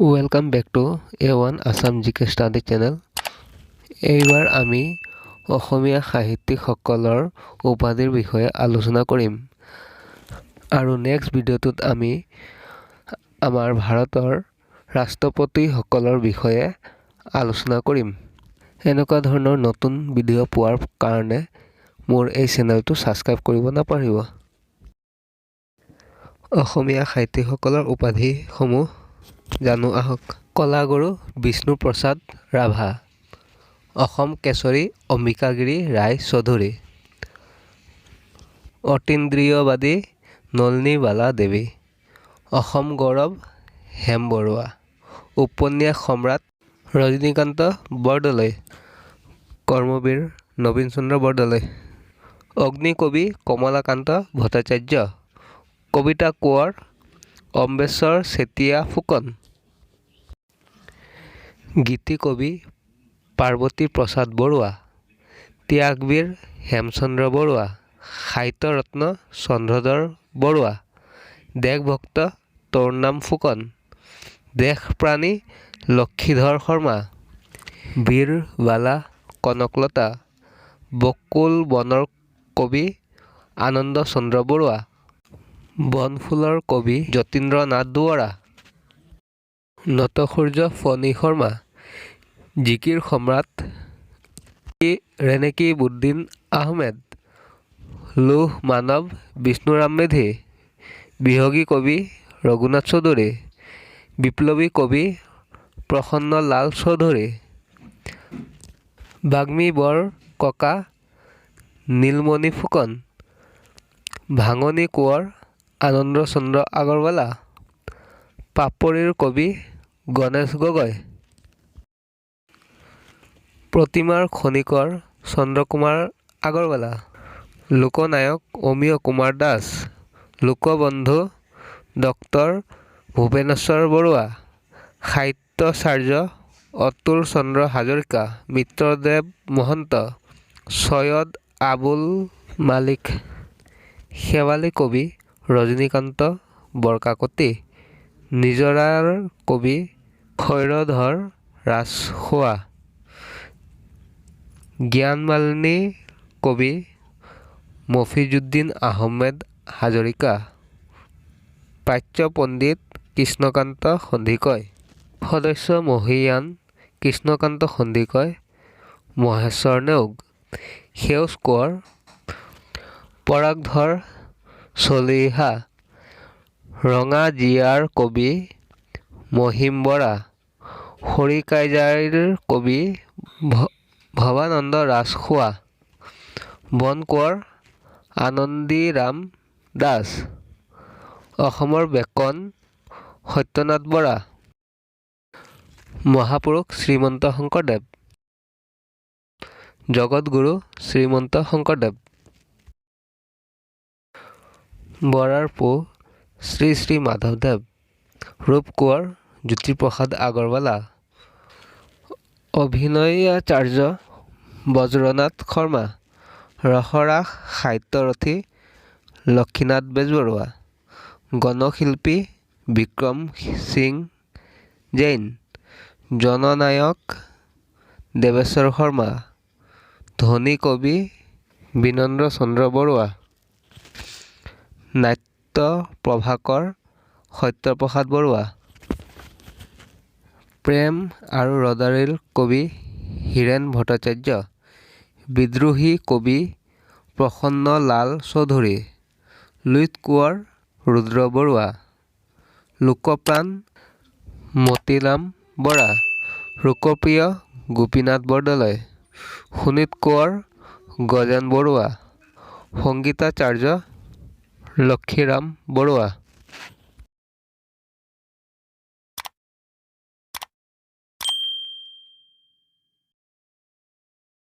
Welcome back to A1 Assam জিকে study channel. এইবাৰ আমি অসমীয়া সাহিত্যিকসকলৰ উপাধিৰ বিষয়ে আলোচনা কৰিম আৰু নেক্সট ভিডিঅ'টোত আমি আমাৰ ভাৰতৰ ৰাষ্ট্ৰপতিসকলৰ বিষয়ে আলোচনা কৰিম। এনেকুৱা ধৰণৰ নতুন ভিডিঅ' পোৱাৰ কাৰণে মোৰ এই চেনেলটো ছাবস্ক্ৰাইব কৰিব নাপাহৰিব। অসমীয়া সাহিত্যিকসকলৰ উপাধিসমূহ জানো আহক। কলাগুৰু বিষ্ণুপ্ৰসাদ ৰাভা, অসম কেশৰী অম্বিকাগিৰি ৰায় চৌধুৰী, অতীন্দ্ৰিয়বাদী নলিনীবালা দেৱী, অসম গৌৰৱ হেম বৰুৱা, উপন্যাস সম্ৰাট ৰজনীকান্ত বৰদলৈ, কৰ্মবীৰ নবীন চন্দ্ৰ বৰদলৈ, অগ্নিকবি কমলাকান্ত ভট্টাচাৰ্য, কবিতা কোঁৱৰ অম্বেশ্বৰ চেতিয়া ফুকন, গীতিকবি পাৰ্বতী প্ৰসাদ বৰুৱা, ত্যাগবীৰ হেমচন্দ্ৰ বৰুৱা, সাহিত্যৰত্ন চন্দ্ৰধৰ বৰুৱা, দেশভক্ত তৰুণৰাম ফুকন, দেশপ্ৰাণী লক্ষীধৰ শৰ্মা, বীৰবালা কনকলতা, বকুল বনৰ কবি আনন্দ চন্দ্ৰ বৰুৱা, বনফুলৰ কবি যতীন্দ্ৰ নাথ দুৱৰা, নটসূৰ্য ফণী শৰ্মা, জিকিৰ সম্ৰাট ৰেনেকিবুদ্দিন আহমেদ, লৌহ মানৱ বিষ্ণুৰাম মেধি, বিহগী কবি ৰঘুনাথ চৌধুৰী, বিপ্লৱী কবি প্ৰসন্নলাল চৌধুৰী, বাগ্মী বৰককা নীলমণি ফুকন, ভাঙনি কোঁৱৰ আনন্দ চন্দ্ৰ আগৰৱালা, পাপৰিৰ কবি গণেশ গগৈ, প্ৰতিমাৰ খনিকৰ চন্দ্ৰকুমাৰ আগৰৱালা, লোকনায়ক অমীয় কুমাৰ দাস, লোকবন্ধু ডক্টৰ ভূপেশ্বৰ বৰুৱা, সাহিত্যাচাৰ্য অতুল চন্দ্ৰ হাজৰিকা, মিত্ৰদেৱ মহন্ত, ছৈয়দ আবুল মালিক, শেৱালী কবি ৰজনীকান্ত বৰকাকতি, নিজৰাৰ কবি ক্ষীৰধৰ ৰাজখোৱা, জ্ঞানমালিনী কবি মফিজুদ্দিন আহমেদ হাজৰিকা, প্ৰাচ্য পণ্ডিত কৃষ্ণকান্ত সন্দিকৈ, সদস্য মহীয়ান কৃষ্ণকান্ত সন্দিকৈ, মহেশ্বৰ নেওগ, সেউজ কোঁৱৰ পৰাগধৰ চলিহা, ৰঙা জিয়াৰ কবি মহিম বৰা, খৰিকাইজাৰ কবি ভৱানন্দ ৰাজখোৱা, বন কোঁৱৰ আনন্দীৰাম দাস, অসমৰ বেকন সত্যনাথ বৰা, মহাপুৰুষ শ্ৰীমন্ত শংকৰদেৱ, জগতগুৰু শ্ৰীমন্ত শংকৰদেৱ, বৰাৰ পো শ্ৰী শ্ৰী মাধৱদেৱ, ৰূপ কোঁৱৰ জ্যোতিপ্ৰসাদ আগৰৱালা, অভিনয়াচাৰ্য বজ্ৰনাথ শৰ্মা, ৰসৰাস সাহিত্যৰথী লক্ষীনাথ বেজবৰুৱা, গণশিল্পী বিক্ৰম সিং জৈন, জননায়ক দেৱেশ্বৰ শৰ্মা, ধ্বনি কবি বিনন্দ চন্দ্ৰ বৰুৱা, নাট্য প্ৰভাকৰ সত্যপ্ৰসাদ বৰুৱা, প্ৰেম আৰু ৰদাৰীৰ কবি হীৰেন ভট্টাচাৰ্য, বিদ্ৰোহী কবি প্ৰসন্নলাল চৌধুৰী, লুইত কোঁৱৰ ৰুদ্ৰ বৰুৱা, লোকপ্ৰাণ মতিৰাম বৰা, লোকপ্ৰিয় গোপীনাথ বৰদলৈ, সুনীত কোঁৱৰ গজেন বৰুৱা, সংগীতাচাৰ্য লক্ষীৰাম বৰুৱা।